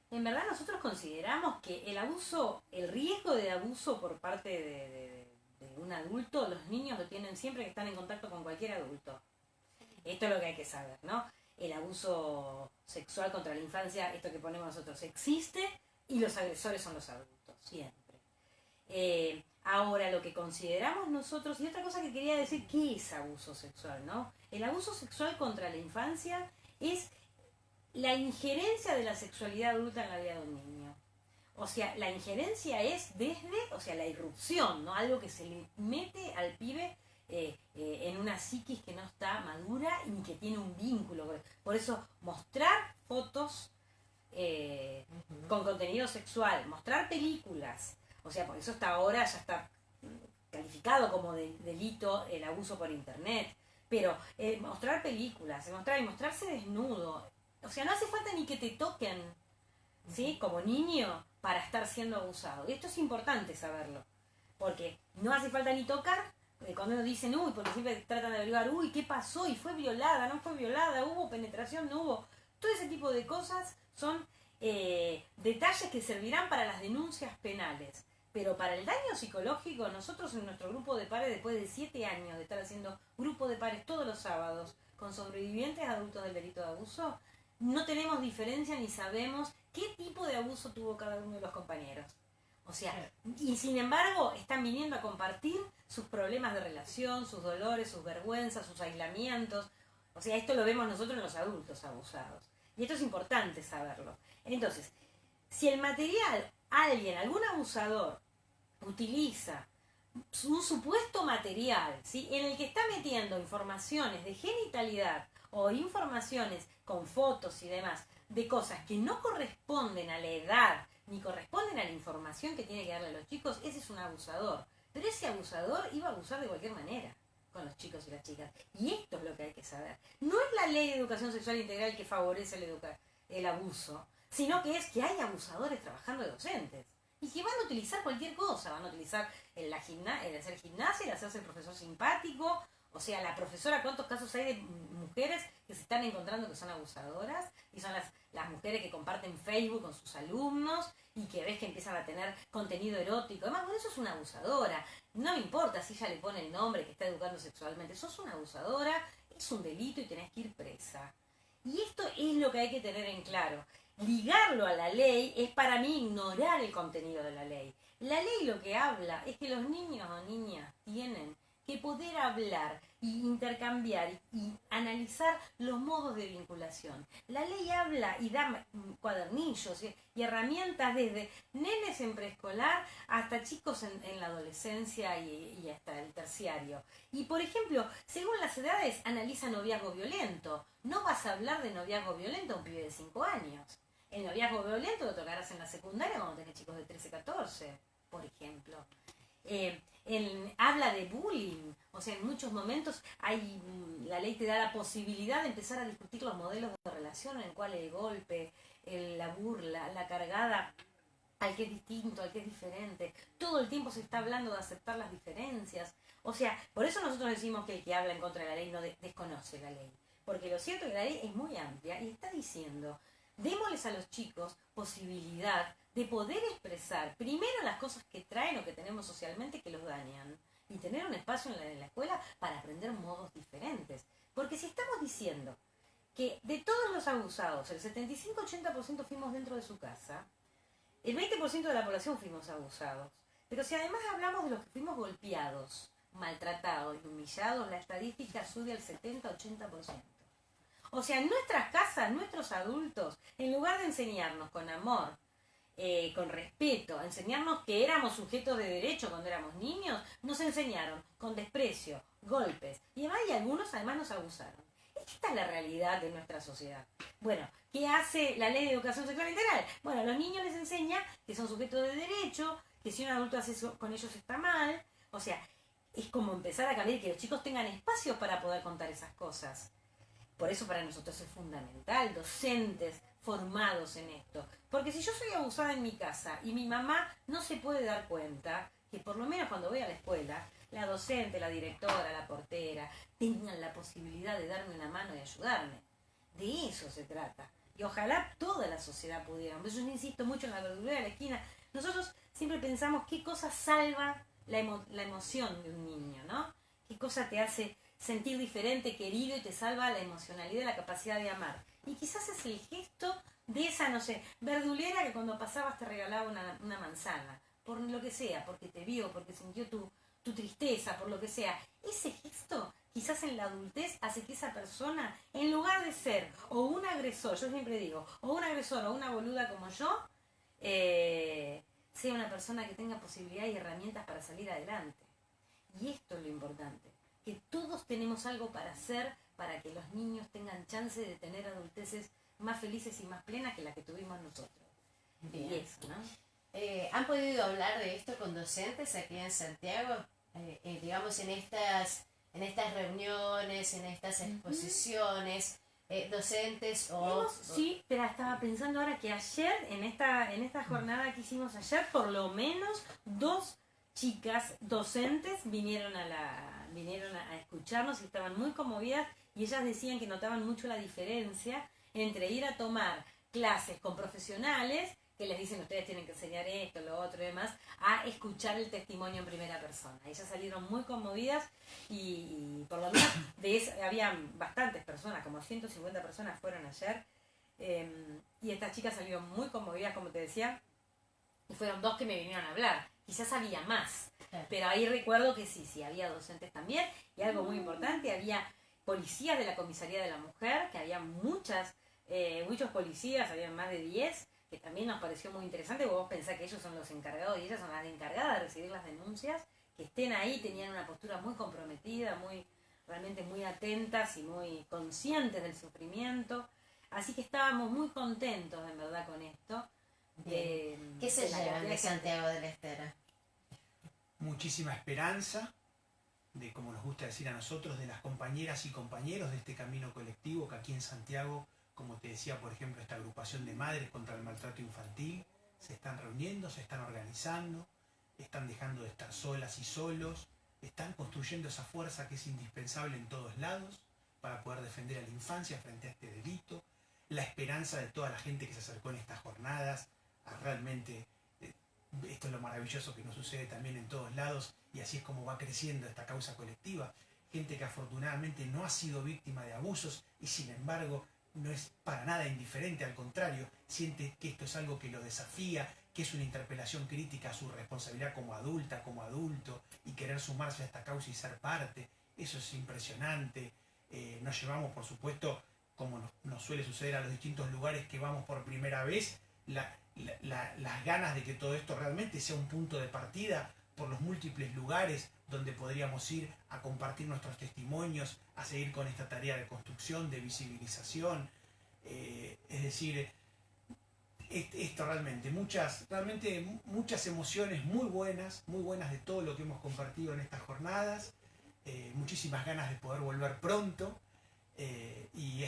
En verdad nosotros consideramos que el abuso, el riesgo de abuso por parte de un adulto, los niños lo tienen siempre que están en contacto con cualquier adulto. Esto es lo que hay que saber, ¿no? El abuso sexual contra la infancia, esto que ponemos nosotros, existe y los agresores son los adultos, siempre. Ahora, lo que consideramos nosotros, y otra cosa que quería decir, ¿qué es abuso sexual, no? El abuso sexual contra la infancia es la injerencia de la sexualidad adulta en la vida de un niño. O sea, la injerencia es la irrupción, ¿no? Algo que se le mete al pibe en una psiquis que no está madura y que tiene un vínculo. Por eso, mostrar fotos con contenido sexual, mostrar películas, o sea, por eso hasta ahora ya está calificado como delito el abuso por internet, pero mostrar películas, mostrarse desnudo, o sea, no hace falta ni que te toquen, ¿sí? Como niño para estar siendo abusado. Y esto es importante saberlo, porque no hace falta ni tocar, cuando nos dicen, uy, porque siempre tratan de averiguar, uy, ¿qué pasó? ¿Y fue violada? ¿No fue violada? ¿Hubo penetración? ¿No hubo? Todo ese tipo de cosas son detalles que servirán para las denuncias penales. Pero para el daño psicológico, nosotros en nuestro grupo de pares, después de 7 años de estar haciendo grupo de pares todos los sábados con sobrevivientes adultos del delito de abuso, no tenemos diferencia ni sabemos qué tipo de abuso tuvo cada uno de los compañeros. O sea, y sin embargo están viniendo a compartir sus problemas de relación, sus dolores, sus vergüenzas, sus aislamientos. O sea, esto lo vemos nosotros en los adultos abusados. Y esto es importante saberlo. Entonces, si el material, algún abusador, utiliza un supuesto material, ¿sí?, en el que está metiendo informaciones de genitalidad o informaciones con fotos y demás, de cosas que no corresponden a la edad, ni corresponden a la información que tiene que darle a los chicos, ese es un abusador. Pero ese abusador iba a abusar de cualquier manera con los chicos y las chicas. Y esto es lo que hay que saber. No es la ley de educación sexual integral que favorece el abuso, sino que es que hay abusadores trabajando de docentes. Y que van a utilizar cualquier cosa. Van a utilizar el hacer gimnasia, el hacerse el profesor simpático. O sea, la profesora, ¿cuántos casos hay de mujeres que se están encontrando que son abusadoras? Y son las mujeres que comparten Facebook con sus alumnos y que ves que empiezan a tener contenido erótico. Además, por eso es una abusadora. No me importa si ella le pone el nombre que está educando sexualmente. Sos una abusadora, es un delito y tenés que ir presa. Y esto es lo que hay que tener en claro. Ligarlo a la ley es para mí ignorar el contenido de la ley. La ley lo que habla es que los niños o niñas tienen que poder hablar y intercambiar y analizar los modos de vinculación. La ley habla y da cuadernillos y herramientas desde nenes en preescolar hasta chicos en la adolescencia y hasta el terciario. Y por ejemplo, según las edades, analiza noviazgo violento. No vas a hablar de noviazgo violento a un pibe de 5 años. El noviazgo violento lo tocarás en la secundaria cuando tenés chicos de 13, 14, por ejemplo. Habla de bullying, o sea, en muchos momentos la ley te da la posibilidad de empezar a discutir los modelos de relación en el cual el golpe, la burla, la cargada al que es distinto, al que es diferente, todo el tiempo se está hablando de aceptar las diferencias. O sea, por eso nosotros decimos que el que habla en contra de la ley no desconoce la ley, porque lo cierto es que la ley es muy amplia y está diciendo, démosles a los chicos posibilidad de poder expresar primero las cosas que traen o que tenemos socialmente que los dañan y tener un espacio en la escuela para aprender modos diferentes. Porque si estamos diciendo que de todos los abusados, el 75-80% fuimos dentro de su casa, el 20% de la población fuimos abusados. Pero si además hablamos de los que fuimos golpeados, maltratados y humillados, la estadística sube al 70-80%. O sea, en nuestras casas, nuestros adultos, en lugar de enseñarnos con amor, con respeto, enseñarnos que éramos sujetos de derecho cuando éramos niños, nos enseñaron con desprecio, golpes, y además y algunos además nos abusaron. Esta es la realidad de nuestra sociedad. Bueno, ¿qué hace la ley de educación sexual integral? Bueno, a los niños les enseña que son sujetos de derecho, que si un adulto hace eso con ellos está mal. O sea, es como empezar a cambiar y que los chicos tengan espacios para poder contar esas cosas. Por eso para nosotros es fundamental, docentes formados en esto. Porque si yo soy abusada en mi casa y mi mamá no se puede dar cuenta, que por lo menos cuando voy a la escuela, la docente, la directora, la portera, tengan la posibilidad de darme una mano y ayudarme. De eso se trata. Y ojalá toda la sociedad pudiera. Por eso yo insisto mucho en la verdulera de la esquina. Nosotros siempre pensamos qué cosa salva la emoción de un niño, ¿no? Qué cosa te hace sentir diferente, querido y te salva la emocionalidad y la capacidad de amar. Y quizás es el gesto de esa, no sé, verdulera que cuando pasabas te regalaba una manzana. Por lo que sea, porque te vio, porque sintió tu tristeza, por lo que sea. Ese gesto quizás en la adultez hace que esa persona, en lugar de ser o un agresor, yo siempre digo, o un agresor o una boluda como yo, sea una persona que tenga posibilidades y herramientas para salir adelante. Y esto es lo importante, que todos tenemos algo para hacer para que los niños tengan chance de tener adulteces más felices y más plenas que la que tuvimos nosotros.
Bien.
Y eso, ¿no?
¿Han podido hablar de esto con docentes aquí en Santiago? Digamos, en estas reuniones, en estas exposiciones, docentes o...
Sí, pero estaba pensando ahora que ayer, en esta jornada que hicimos ayer, por lo menos 2 chicas docentes vinieron a escucharnos y estaban muy conmovidas y ellas decían que notaban mucho la diferencia entre ir a tomar clases con profesionales que les dicen ustedes tienen que enseñar esto, lo otro y demás, a escuchar el testimonio en primera persona. Ellas salieron muy conmovidas y por lo menos de eso, habían bastantes personas, como 150 personas fueron ayer, y estas chicas salieron muy conmovidas, como te decía, y fueron 2 que me vinieron a hablar. Quizás había más, pero ahí recuerdo que sí, había docentes también, y algo muy importante, había policías de la Comisaría de la Mujer, que había muchos policías, había más de 10, que también nos pareció muy interesante, porque vos pensás que ellos son los encargados y ellas son las encargadas de recibir las denuncias, que estén ahí, tenían una postura muy comprometida, realmente muy atentas y muy conscientes del sufrimiento, así que estábamos muy contentos en verdad con esto.
¿Qué se llevan de Santiago del Estero?
Muchísima esperanza, de como nos gusta decir a nosotros, de las compañeras y compañeros de este camino colectivo que aquí en Santiago, como te decía, por ejemplo, esta agrupación de madres contra el maltrato infantil, se están reuniendo, se están organizando, están dejando de estar solas y solos, están construyendo esa fuerza que es indispensable en todos lados para poder defender a la infancia frente a este delito, la esperanza de toda la gente que se acercó en estas jornadas, a realmente, esto es lo maravilloso que nos sucede también en todos lados, y así es como va creciendo esta causa colectiva, gente que afortunadamente no ha sido víctima de abusos y sin embargo no es para nada indiferente, al contrario, siente que esto es algo que lo desafía, que es una interpelación crítica a su responsabilidad como adulta, como adulto, y querer sumarse a esta causa y ser parte. Eso es impresionante. Nos llevamos, por supuesto, como nos suele suceder a los distintos lugares que vamos por primera vez, las ganas de que todo esto realmente sea un punto de partida por los múltiples lugares donde podríamos ir a compartir nuestros testimonios, a seguir con esta tarea de construcción, de visibilización. Es decir, esto realmente muchas emociones muy buenas de todo lo que hemos compartido en estas jornadas, muchísimas ganas de poder volver pronto, y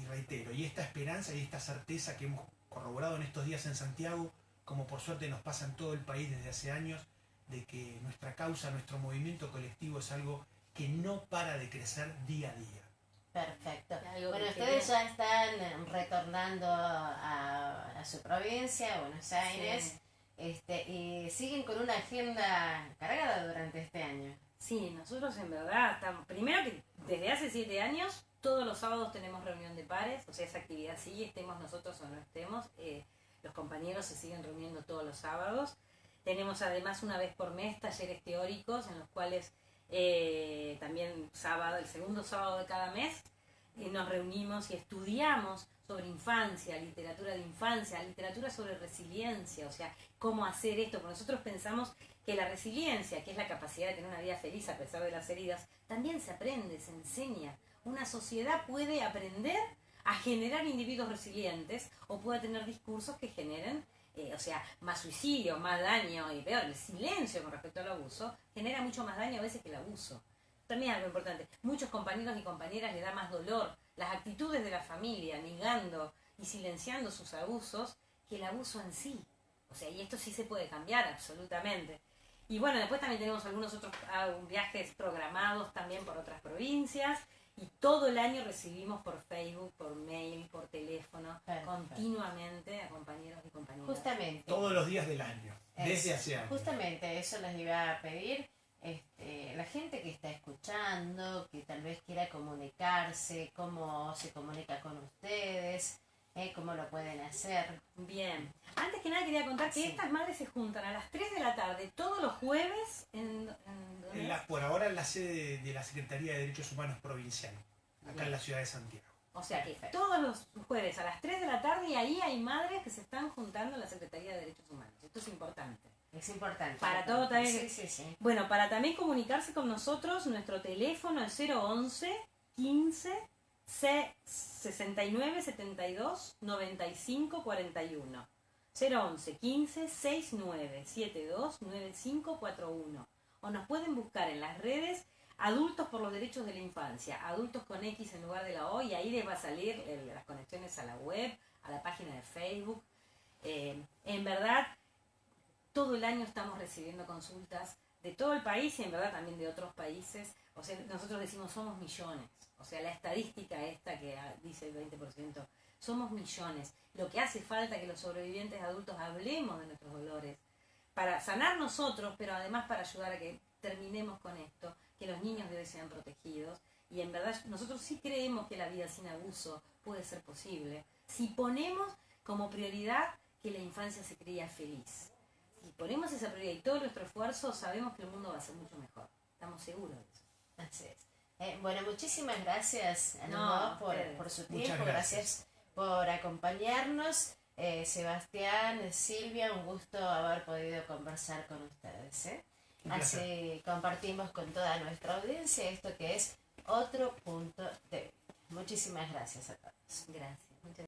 reitero, y esta esperanza y esta certeza que hemos corroborado en estos días en Santiago, como por suerte nos pasa en todo el país desde hace años, de que nuestra causa, nuestro movimiento colectivo es algo que no para de crecer día a día.
Perfecto. Bueno, ustedes ya están retornando a su provincia, a Buenos Aires, y siguen con una agenda cargada durante este año.
Sí, nosotros en verdad estamos, primero que desde hace 7 años, todos los sábados tenemos reunión de pares, o sea, esa actividad sigue, estemos nosotros o no estemos, los compañeros se siguen reuniendo todos los sábados. Tenemos además una vez por mes talleres teóricos en los cuales también el segundo sábado de cada mes nos reunimos y estudiamos sobre infancia, literatura de infancia, literatura sobre resiliencia, o sea, cómo hacer esto, porque nosotros pensamos que la resiliencia, que es la capacidad de tener una vida feliz a pesar de las heridas, también se aprende, se enseña. Una sociedad puede aprender a generar individuos resilientes o puede tener discursos que generen más suicidio, más daño y peor, el silencio con respecto al abuso genera mucho más daño a veces que el abuso. También algo importante, muchos compañeros y compañeras le da más dolor las actitudes de la familia negando y silenciando sus abusos que el abuso en sí. O sea, y esto sí se puede cambiar absolutamente. Y bueno, después también tenemos algunos otros viajes programados también por otras provincias. Y todo el año recibimos por Facebook, por mail, por teléfono, continuamente a compañeros y compañeras.
Justamente.
Todos los días del año, desde hace años.
Justamente eso les iba a pedir. La gente que está escuchando, que tal vez quiera comunicarse, cómo se comunica con ustedes, cómo lo pueden hacer.
Bien. Antes que nada quería contar que estas madres se juntan a las 3 de la tarde todos los jueves
por ahora en la sede de la Secretaría de Derechos Humanos Provincial, acá en la ciudad de Santiago.
O sea que todos los jueves a las 3 de la tarde y ahí hay madres que se están juntando en la Secretaría de Derechos Humanos. Esto es importante.
Es importante.
Para todo también.
Sí.
Bueno, para también comunicarse con nosotros, nuestro teléfono es 011 15 69 72 95 41. 011 15 69 72 95 41. O nos pueden buscar en las redes Adultos por los Derechos de la Infancia, Adultos con X en lugar de la O, y ahí les va a salir las conexiones a la web, a la página de Facebook. En verdad, todo el año estamos recibiendo consultas de todo el país y en verdad también de otros países. O sea, nosotros decimos somos millones. O sea, la estadística esta que dice el 20%, somos millones. Lo que hace falta es que los sobrevivientes adultos hablemos de nuestros dolores para sanar nosotros, pero además para ayudar a que terminemos con esto, que los niños de hoy sean protegidos. Y en verdad nosotros sí creemos que la vida sin abuso puede ser posible si ponemos como prioridad que la infancia se cría feliz. Si ponemos esa prioridad y todo nuestro esfuerzo, sabemos que el mundo va a ser mucho mejor. Estamos seguros de eso.
Así es. Bueno, muchísimas gracias a los dos por su tiempo. Gracias por acompañarnos. Sebastián, Silvia, un gusto haber podido conversar con ustedes. Así compartimos con toda nuestra audiencia esto que es Otro Punto de Vista. Muchísimas gracias a todos.
Gracias.